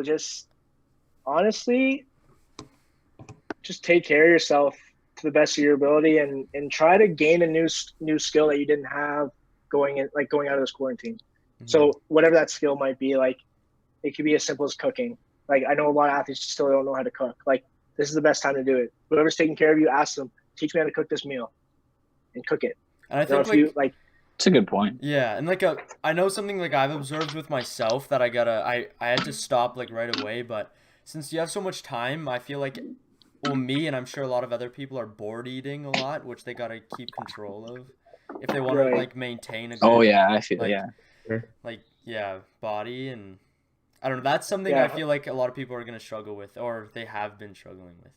just honestly, just take care of yourself to the best of your ability, and try to gain a new skill that you didn't have going out of this quarantine. Mm-hmm. So whatever that skill might be, like it could be as simple as cooking. Like I know a lot of athletes still don't know how to cook. Like this is the best time to do it. Whoever's taking care of you, ask them, teach me how to cook this meal, and cook it. And I think it's a good point. Yeah, and I know something like I've observed with myself that I had to stop like right away, but since you have so much time, I feel like, well, me and I'm sure a lot of other people are bored eating a lot, which they gotta keep control of if they want to like maintain a good, I feel body, and I don't know. That's something I feel like a lot of people are gonna struggle with, or they have been struggling with.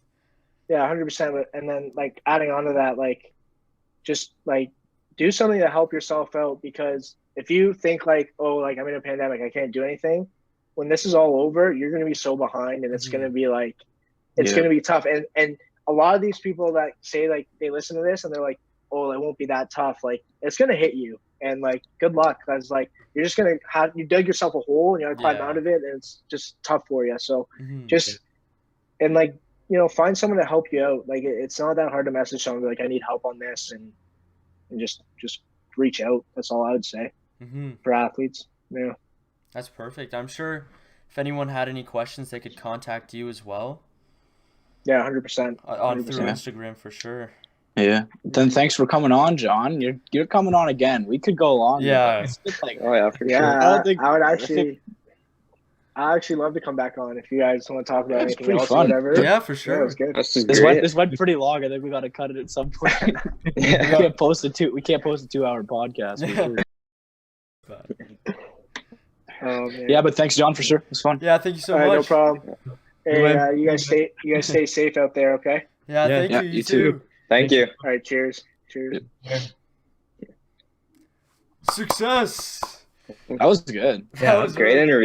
Yeah, 100%. And then like adding on to that, like just like do something to help yourself out, because if you think like, oh, like I'm in a pandemic, I can't do anything. When this is all over, you're going to be so behind, and it's going to be like, it's going to be tough. And a lot of these people that say like they listen to this and they're like, oh, it won't be that tough. Like it's going to hit you, and like, good luck. Cause like, you're just going to you dug yourself a hole and you got to climb out of it, and it's just tough for you. So and like, find someone to help you out. Like it's not that hard to message someone like, I need help on this, and just reach out. That's all I would say for athletes. Yeah, that's perfect. I'm sure if anyone had any questions, they could contact you as well. Yeah, 100%. On through Instagram for sure. Yeah. Then thanks for coming on, John. You're coming on again. We could go long. Yeah. For sure. I actually love to come back on if you guys want to talk about anything else or whatever. Yeah, for sure. Yeah, it was good. This went pretty long. I think we got to cut it at some point. We can't post a 2-hour podcast. Yeah, but thanks, John, for sure. It was fun. Yeah, thank you so much. No problem. Hey, you guys stay safe out there, okay? Yeah, thank you. You too. Thank you. All right, cheers. Success. That was good. That was great interview.